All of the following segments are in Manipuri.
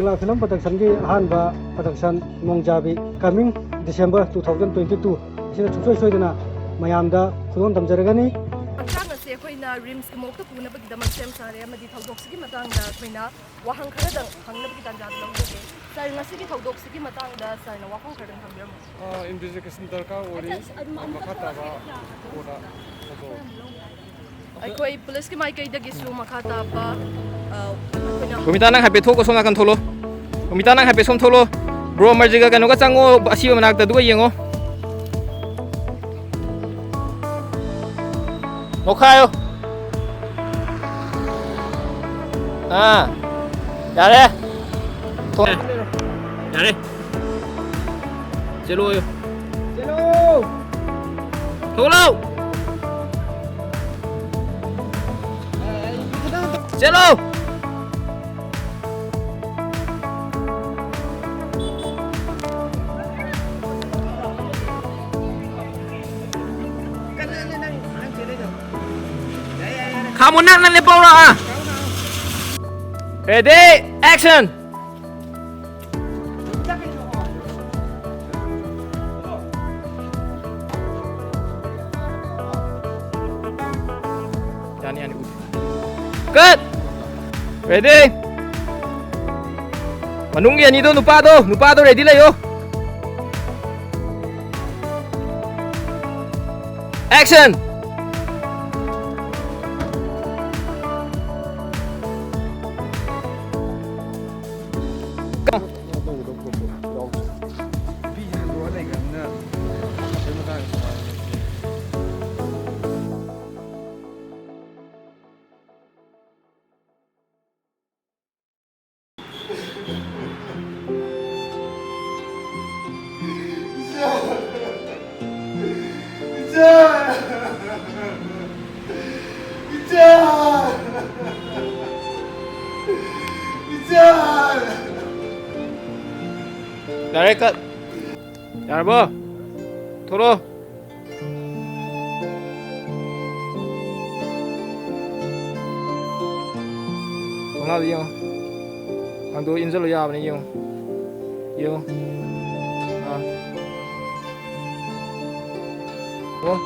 Kengla Film Production ki ahanba production Nongjabi coming December 2022 sina chusoi mayamda khudon tamjaragani Angkangase akoina rims ki mokta punabagi damak sem sare amadi thawdoksigi matangda akoina wahang kharadang hangnabagi tanjad lamdoge sar ngasigi thawdoksigi matangda sarna wahang kharadang thambiramo investigation darkar ori makata ba ora photo aikoi police ki maikaidagi su makata ba Kumita nang happy thoko sona kan tholo kumita nang happy som tholo bro marjiga kanu ka chango asiba manak ta duga yengo nokhayo yare yare chelo yo tholo chelo kamu nak nanti bawa ready action jangan cut ready menunggu ya nido nupa do ready lah yo action Direct cut. Yarbo. Toro. Ngao đi không? Thằng tôi in rất là giàu này không? Yêu. Ủa?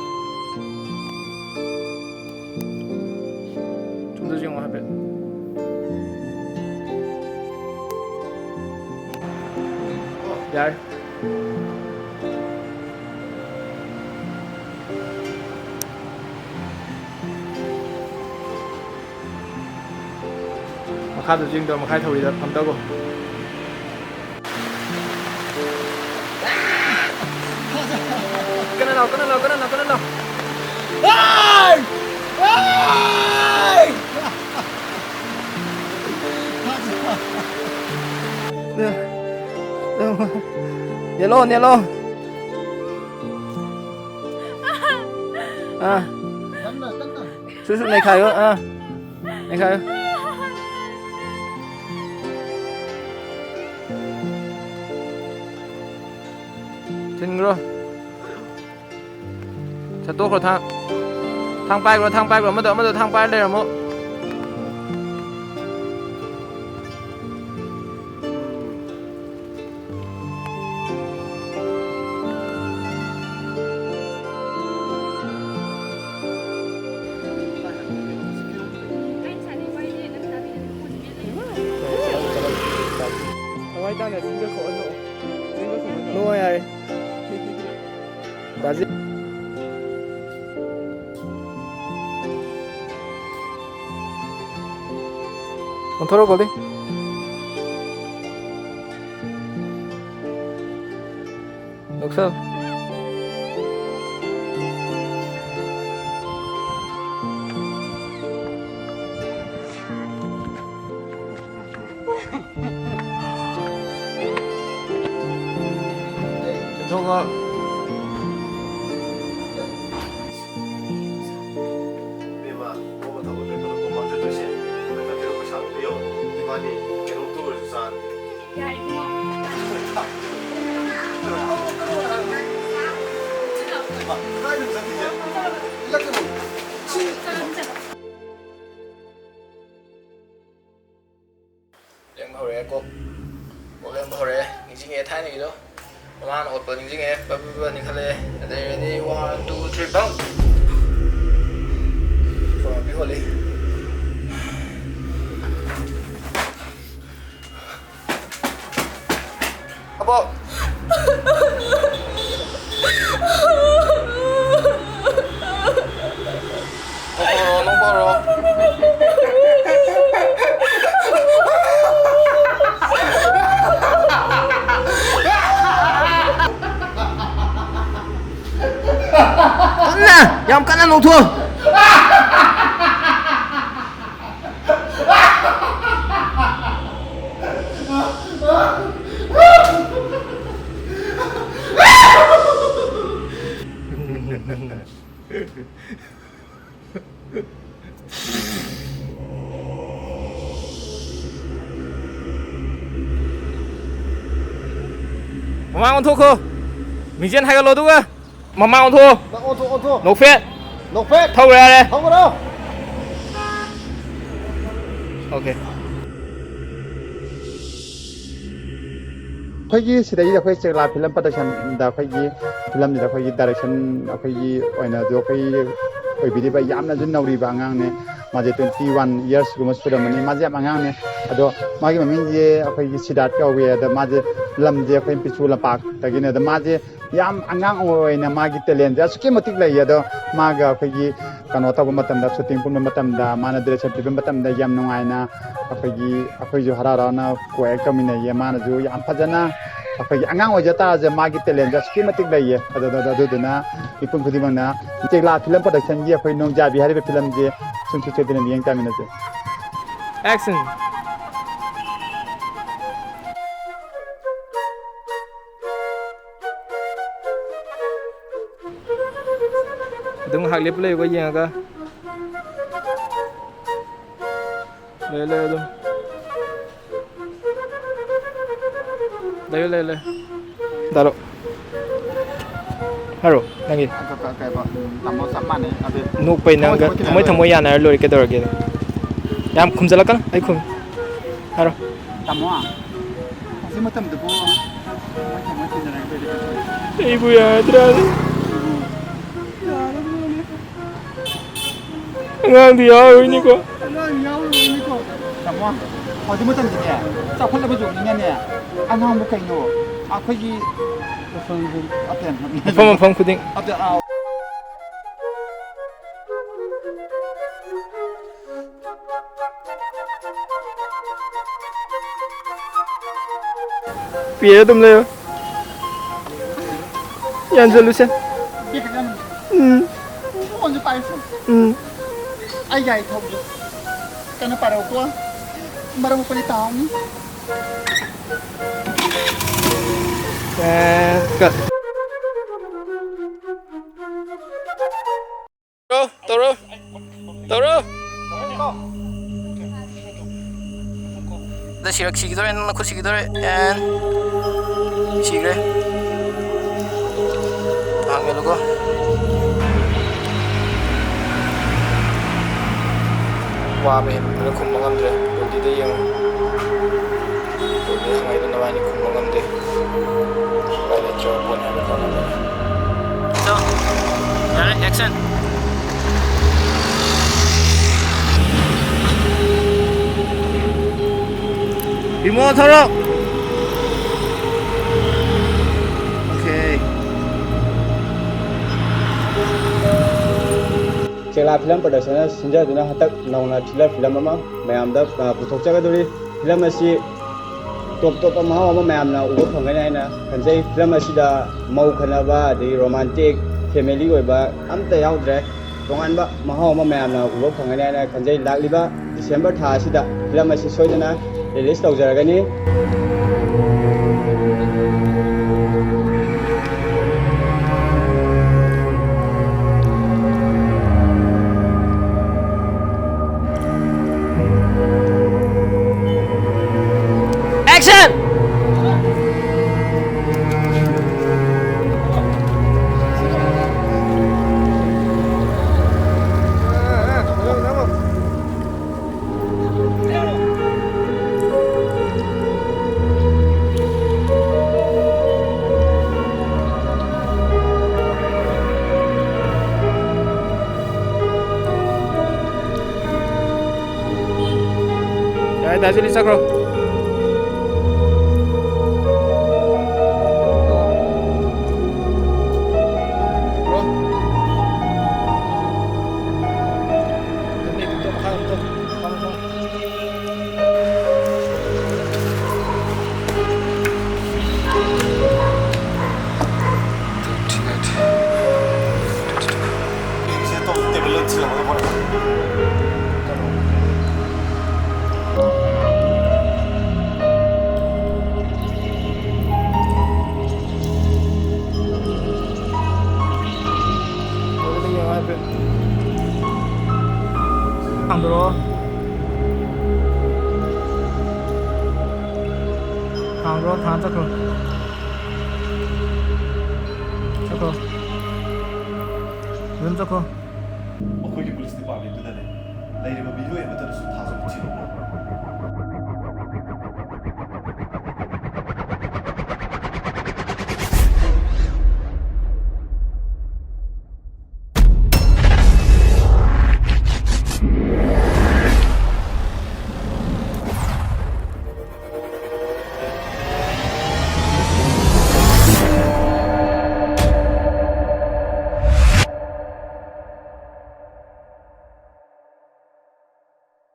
Chúng tôi dùng hai bên. Dạ. Mà khai được riêng rồi mà khai thổi được không đâu cô. Cái nào. Ai! Ai! Yellow. Susu này khai ơ, này khai ơ. Chân rồi. Chặt tốt rồi thang bay rồi, mất được thang bay đây rồi mộ. Nuôi này. Bà gì? Con thốt vào đi. Được sao? 저거 Đừng hồi 꼭 ꯂꯦꯡꯕ ꯍꯧꯔꯛꯑꯦ ꯅꯤꯡꯁꯤꯡꯉꯛꯑꯦ ꯊꯥꯏꯅꯒꯤꯗꯣ ꯃꯃꯥꯅ ꯑꯣꯠꯄ ꯅꯤꯡꯁꯤꯡꯉꯛꯑꯦ ꯕꯕ ꯅꯤꯡꯈꯠꯂꯛꯑꯦ ꯑꯗꯩꯗꯤ 1 2 3 ꯕꯝ ꯐꯣꯔꯃꯤ ꯍꯣꯜꯂꯤ ꯑꯕꯣ ꯅꯣꯡꯕꯔꯣ ꯀꯟꯅ ꯌꯥꯝ ꯀꯟꯅ ꯅꯣꯛꯊꯣꯛ ꯃꯃꯥꯡ ꯑꯣꯟꯊꯣꯛꯈꯣ ꯃꯤꯡꯖꯦꯜ ꯍꯥꯏꯒꯠꯂꯣ ꯑꯗꯨꯒ ꯃꯃꯥꯡ ꯑꯣꯟꯊꯣꯛꯑꯣ ꯅꯣꯛꯐꯦꯠ ꯊꯧꯔꯦ ꯌꯥꯔꯦ ꯑꯣꯀꯦ ꯑꯩꯈꯣꯏꯒꯤ ꯁꯤꯗꯩꯗ ꯑꯩꯈꯣꯏ ꯆꯦꯛꯂꯥ ꯐꯤꯂꯝ ꯄ꯭ꯔꯗꯛꯁꯟꯗ ꯑꯩꯈꯣꯏꯒꯤ ꯐꯤꯂꯝꯁꯤꯗ ꯑꯩꯈꯣꯏꯒꯤ ꯗꯥꯏꯔꯦꯛꯁꯟ ꯑꯩꯈꯣꯏꯒꯤ ꯑꯣꯏꯅꯁꯨ ꯑꯩꯈꯣꯏ ꯑꯣꯏꯕꯤꯔꯤꯕ ꯌꯥꯝꯅꯁꯨ ꯅꯧꯔꯤꯕ ꯑꯉꯥꯡꯅꯦ ꯃꯥꯁꯦ 21 ꯏꯌꯔꯁꯀꯨꯝꯕ ꯁꯨꯔꯝꯃꯅꯤ ꯃꯥꯁꯦ ꯌꯥꯝ ꯑꯉꯥꯡꯅꯦ ꯑꯗꯣ ꯃꯥꯒꯤ ꯃꯃꯤꯡꯁꯦ ꯑꯩꯈꯣꯏꯒꯤ ꯁꯤꯗꯥꯔꯠ ꯀꯧꯋꯦ ꯑꯗꯣ ꯃꯥꯁꯦ ꯂꯝꯁꯦ ꯑꯩꯈꯣꯏ ꯄꯤꯆꯨ ꯂꯝꯄꯥꯛꯇꯒꯤꯅꯦ ꯑꯗꯣ ꯃꯥꯁꯦ ꯌꯥꯝ ꯑꯉꯥꯡ ꯑꯣꯏꯅ ꯃꯥꯒꯤ ꯇꯦꯂꯦꯟꯁꯦ ꯑꯁꯨꯛꯀꯤ ꯃꯇꯤꯛ ꯂꯩꯌꯦ ꯑꯗꯣ ꯃꯥꯒ ꯑꯩꯈꯣꯏꯒꯤ ꯀꯩꯅꯣ ꯇꯧꯕ ꯃꯇꯝꯗ ꯁꯨꯇꯤꯡ ꯄꯨꯟꯕ ꯃꯇꯝꯗ ꯃꯥꯅ ꯗꯤꯔꯦꯛꯁꯟ ꯄꯤꯕ ꯃꯇꯝꯗ ꯌꯥꯝ ꯅꯨꯡꯉꯥꯏꯅ ꯑꯩꯈꯣꯏꯁꯨ ꯍꯔꯥꯎ ꯍꯔꯥꯎꯅ ꯀꯣꯑꯦꯛ ꯇꯧꯃꯤꯟꯅꯩꯌꯦ ꯃꯥꯅꯁꯨ ꯌꯥꯝ ꯐꯖꯅ ꯑꯩꯈꯣꯏꯒꯤ ꯑꯉꯥꯡ ꯑꯣꯏꯖ ꯇꯥꯔꯁꯨ ꯃꯥꯒꯤ ꯇꯦꯂꯦꯟꯁꯦ ꯑꯁꯨꯛꯀꯤ ꯃꯇꯤꯛ ꯂꯩꯌꯦ ꯑꯗꯨꯗꯨꯅ ꯃꯤꯄꯨꯝ ꯈꯨꯗꯤꯡꯃꯛꯅ ꯆꯦꯛꯂꯥ ꯐꯤꯂꯝ ꯄ꯭ꯔꯗꯛꯁꯟꯒꯤ ꯑꯩꯈꯣꯏ ꯅꯣꯡꯖꯥꯕꯤ ꯍꯥꯏꯔꯤꯕ ꯐꯤꯂꯝꯁꯦ ꯁꯨꯡꯁꯣꯏ ꯁꯣꯏꯗꯅ ꯃꯤꯠꯌꯦꯡ ꯇꯥꯃꯤꯟꯅꯁꯦ ꯑꯦꯛꯁꯟ ꯑꯗꯨꯝ ꯉꯥꯏꯍꯥꯛ ꯂꯦꯞꯄ ꯂꯩꯌꯨꯀꯣ ꯌꯦꯡꯉꯒ ꯂꯩꯌꯨ ꯑꯗꯨꯝ ꯂꯩꯌꯨ ꯗꯥꯏꯂꯣꯛ ꯍꯥꯏꯔꯣ ꯅꯪꯒꯤ ꯇꯥꯃꯣ ꯆꯞ ꯃꯥꯟꯅꯩ ꯑꯗꯨ ꯅꯣꯛꯄꯩ ꯅꯪꯒ ꯊꯃꯣꯏ ꯌꯥꯅꯔ ꯂꯣꯏꯔꯦ ꯀꯩꯗꯧꯔꯒꯦ ꯌꯥꯝ ꯈꯨꯝꯖꯤꯜꯂꯛꯀꯅꯨ ꯑꯩ ꯈꯨꯝ ꯍꯥꯏꯔꯣ ꯇꯥꯃꯣ ꯍꯧꯖꯤꯛ ꯃꯇꯝꯗꯕꯨ ꯊꯃꯣꯏ ꯇꯤꯟꯅꯔꯛꯇꯣꯏꯗꯤ ꯑꯩꯕꯨ ꯌꯥꯗ꯭ꯔꯥꯅꯦ ꯑꯉꯥꯡꯗꯤ ꯌꯥꯎꯔꯣꯏꯅꯤꯀꯣ ꯇꯥꯃꯣ ꯍꯧꯖꯤꯛ ꯃꯇꯝꯗꯤꯅꯦ ꯆꯥꯎꯈꯠꯂꯕ ꯖꯨꯒꯅꯤꯅꯅꯦ ꯑꯉꯥꯡꯕꯨ ꯀꯩꯅꯣ ꯑꯩꯈꯣꯏꯒꯤ ꯃꯐꯝ ꯈꯨꯗꯤꯡ ꯄꯤꯔ ꯑꯗꯨꯝ ꯂꯩꯌꯣ ꯌꯥꯟꯁꯤꯜꯂꯨꯁꯦ ꯐꯣꯟꯁꯨ ꯄꯥꯏꯔꯁꯦ ꯑꯩ ꯒꯥꯔꯤ ꯊꯧꯕꯁꯨ ꯀꯩꯅꯣ ꯄꯥꯏꯔꯛꯎꯀꯣ ꯃꯔꯝ ꯃꯄꯜꯗꯤ ꯇꯥꯍꯧꯅꯤ ꯀꯠ ꯇꯧꯔꯣ 시기더래 넣고 시기더래 and 시그래 다음에 누구 와베 그래 콤방감들 어디대 영 어디 하나도 나와니 콤방감들 빨리 저 보내면 가는 자 액션 이모 털어 오케이 ꯆꯦꯛꯂꯥ ꯐꯤꯂꯝ ꯄ꯭ꯔꯗꯛꯁꯟꯅ ꯁꯤꯟꯖꯗꯨꯅ ꯍꯟꯗꯛ ꯅꯧꯅ ꯊ꯭ꯔꯤꯂꯔ ꯐꯤꯂꯝ ꯑꯃ ꯃꯌꯥꯝꯗ ꯄꯨꯊꯣꯛꯆꯒꯗꯧꯔꯤ ꯐꯤꯂꯝ ꯑꯁꯤ ꯇꯣꯞ ꯇꯣꯞꯄ ꯃꯍꯥꯎ ꯑꯃ ꯃꯌꯥꯝꯅ ꯎꯕ ꯐꯪꯒꯅꯤ ꯍꯥꯏꯅ ꯈꯟꯖꯩ ꯐꯤꯂꯝ ꯑꯁꯤꯗ ꯃꯧ ꯈꯟꯅꯕ ꯑꯗꯒꯤ ꯔꯣꯃꯥꯟꯇꯤꯛ ꯐꯦꯃꯤꯂꯤ ꯑꯣꯏꯕ ꯑꯝꯇ ꯌꯥꯎꯗ꯭ꯔꯦ ꯇꯣꯉꯥꯟꯕ ꯃꯍꯥꯎ ꯑꯃ ꯃꯌꯥꯝꯅ ꯎꯕ ꯐꯪꯒꯅꯤ ꯍꯥꯏꯅ ꯈꯟꯖꯩ ꯂꯥꯛꯂꯤꯕ ꯗꯤꯁꯦꯝꯕꯔ ꯊꯥ ꯑꯁꯤꯗ ꯐꯤꯂꯝ ꯑꯁꯤ ꯁꯣꯏꯗꯅ ꯔꯤꯂꯤꯁ ꯇꯧꯖꯔꯒꯅꯤ 액션 다시 리스크로. 안 들어. 안 들어. 다 잡고. 잡고. 왼 잡고. ꯑꯩꯈꯣꯏꯒꯤ ꯄꯨꯂꯤꯁ ꯗꯤꯄꯥꯔꯠꯃꯦꯟꯇꯨꯗꯅꯦ ꯂꯩꯔꯤꯕ ꯃꯤꯑꯣꯏ ꯑꯃꯠꯇꯅꯁꯨ ꯊꯥꯖꯕ ꯊꯤꯔꯛꯄ